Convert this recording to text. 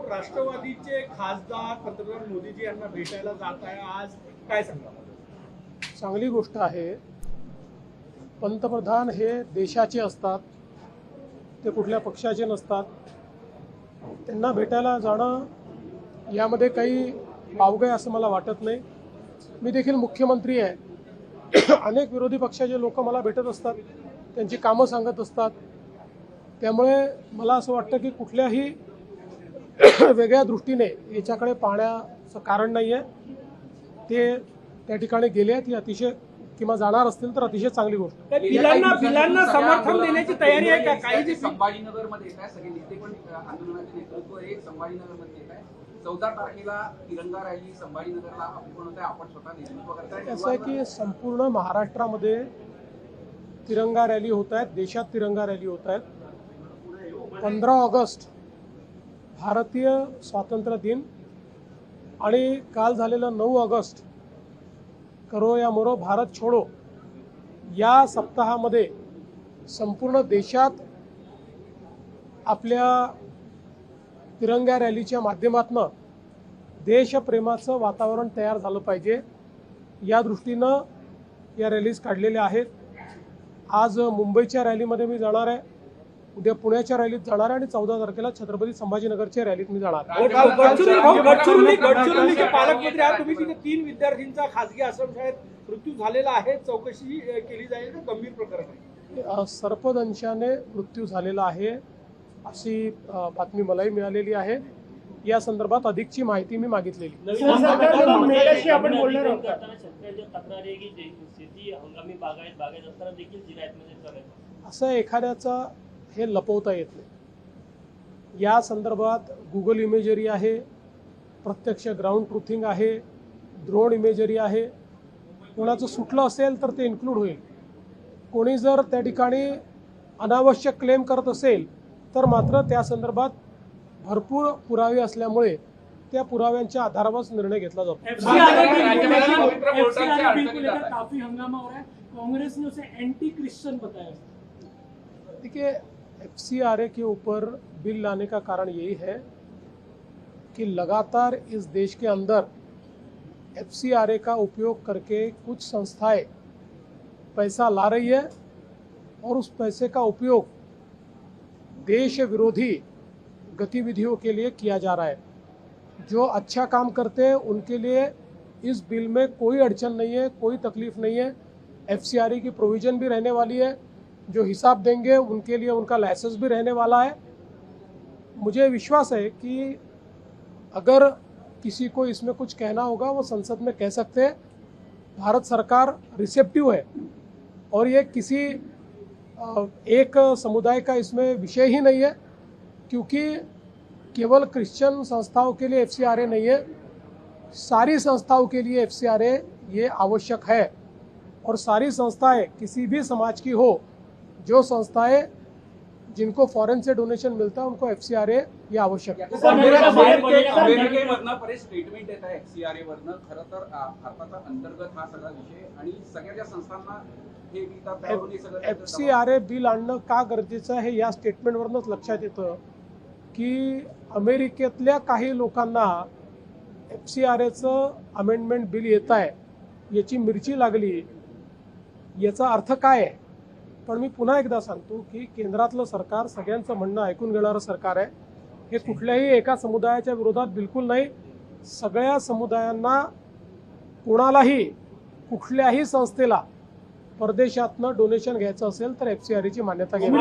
देशमुख राष्ट्रवादीचे खासदार पंतप्रधान मोदीजी यांना भेटायला जात आहे आज, काय सांगा? चांगली गोष्ट आहे. पंतप्रधान हे देशाचे असतात, ते कुठल्या पक्षाचे नसतात. त्यांना भेटायला जाणं यामध्ये काही वावगं आहे असं मला वाटत नाही. मी देखील मुख्यमंत्री आहे. अनेक विरोधी पक्षाचे लोक मला भेटत असतात, त्यांची कामं सांगत असतात. त्यामुळे मला असं वाटतं की कुठल्याही वेगळ्या दृष्टीने याच्याकडे पाहण्याचं कारण नाही आहे. ते त्या ठिकाणी गेले आहेत, ही अतिशय किंवा जाणार असतील तर अतिशय चांगली गोष्ट. बिलांना समर्थन देण्याची तयारी आहे का? काही जे संभाजीनगरमध्ये येत आहे, सगळे नेते पण आंदोलनाचे नेतृत्व हे संभाजीनगरमध्ये येत आहे. 14 तारखेला तिरंगा रॅली संभाजीनगरला आपण होत आहे, आपण स्वतः नेतृत्व करताय. असं आहे की संपूर्ण महाराष्ट्रामध्ये तिरंगा रॅली होत आहेत, देशात तिरंगा रॅली होत आहेत. 15 ऑगस्ट भारतीय स्वातंत्र्य दिन आणि काल झालेलं 9 ऑगस्ट करो या मरो भारत छोडो या सप्ताहामध्ये संपूर्ण देशात आपल्या तिरंगा रॅलीच्या माध्यमातून देशप्रेमाचं वातावरण तयार झालं पाहिजे, या दृष्टीनं या रॅलीज काढलेल्या आहेत. आज मुंबईच्या रॅलीमध्ये मी जाणार आहे, उद्या पुण्याच्या रॅलीत जाणार आहे आणि 14 तारखेला छत्रपती संभाजीनगरच्या रॅलीत मी जाणार आहे. गडचिरोलीचे पालकमंत्री आहात तुम्ही, तिथे 3 विद्यार्थ्यांचा खासगी आश्रमशाळेत मृत्यू झालेला आहे. चौकशी केली जाईल का? गंभीर प्रकरण आहे. सर्पदंशाने मृत्यू झालेला आहे अशी बातमी मलाही मिळालेली आहे. या संदर्भात अधिकची माहिती मी मागितलेली. असं एखाद्याचा हे लपवता येत नाही. या संदर्भात गुगल इमेजरी आहे, प्रत्यक्ष ग्राउंड ट्रुथिंग आहे, ड्रोन इमेजरी आहे. कोणाचं सुटलं असेल तर ते इन्क्लूड होईल. कोणी जर त्या ठिकाणी अनावश्यक क्लेम करत असेल तर मात्र त्या संदर्भात भरपूर पुरावे असल्यामुळे त्या पुराव्यांच्या आधारावरच निर्णय घेतला जातो. काफी हंगामा हो रहा है, कांग्रेस ने उसे एंटी क्रिश्चियन बताया. देखिए, FCRA के ऊपर बिल लाने का कारण यही है कि लगातार इस देश के अंदर FCRA का उपयोग करके कुछ संस्थाएं पैसा ला रही है और उस पैसे का उपयोग देश विरोधी गतिविधियों के लिए किया जा रहा है. जो अच्छा काम करते हैं उनके लिए इस बिल में कोई अड़चन नहीं है, कोई तकलीफ नहीं है. FCRA की प्रोविज़न भी रहने वाली है. जो हिसाब देंगे उनके लिए उनका लाइसेंस भी रहने वाला है. मुझे विश्वास है कि अगर किसी को इसमें कुछ कहना होगा वो संसद में कह सकते हैं. भारत सरकार रिसेप्टिव है और ये किसी एक समुदाय का इसमें विषय ही नहीं है, क्योंकि केवल क्रिश्चियन संस्थाओं के लिए FCRA नहीं है, सारी संस्थाओं के लिए FCRA ये आवश्यक है. और सारी संस्थाएं किसी भी समाज की हो, जो संस्थाएं जिनको फॉरेन से डोनेशन मिलता है उनको FCRA ये आवश्यक है. अमेरिकेमधनं बरेच स्टेटमेंट येत आहे FCRA वरनं. खरं तर भारताचा अंतर्गत हा सगळा विषय आणि सगळ्या ज्या संस्थांना हे विकतात त्यावरून हे सगळं FCRA बिल आणणं का गरजेचं आहे या स्टेटमेंटवरूनच लक्षात येतं की अमेरिकेतल्या काही लोकांना FCRAचं अमेंडमेंट बिल येत आहे याची मिरची लागली. याचा अर्थ काय आहे? पण मी पुन्हा एकदा सांगतो की केंद्रातलं सरकार सगळ्यांचं म्हणणं ऐकून घेणारं सरकार आहे. हे कुठल्याही एका समुदायाच्या विरोधात बिलकुल नाही. सगळ्या समुदायांना, कोणालाही कुठल्याही संस्थेला परदेशातनं डोनेशन घ्यायचं असेल तर FCRAची मान्यता घ्यावी.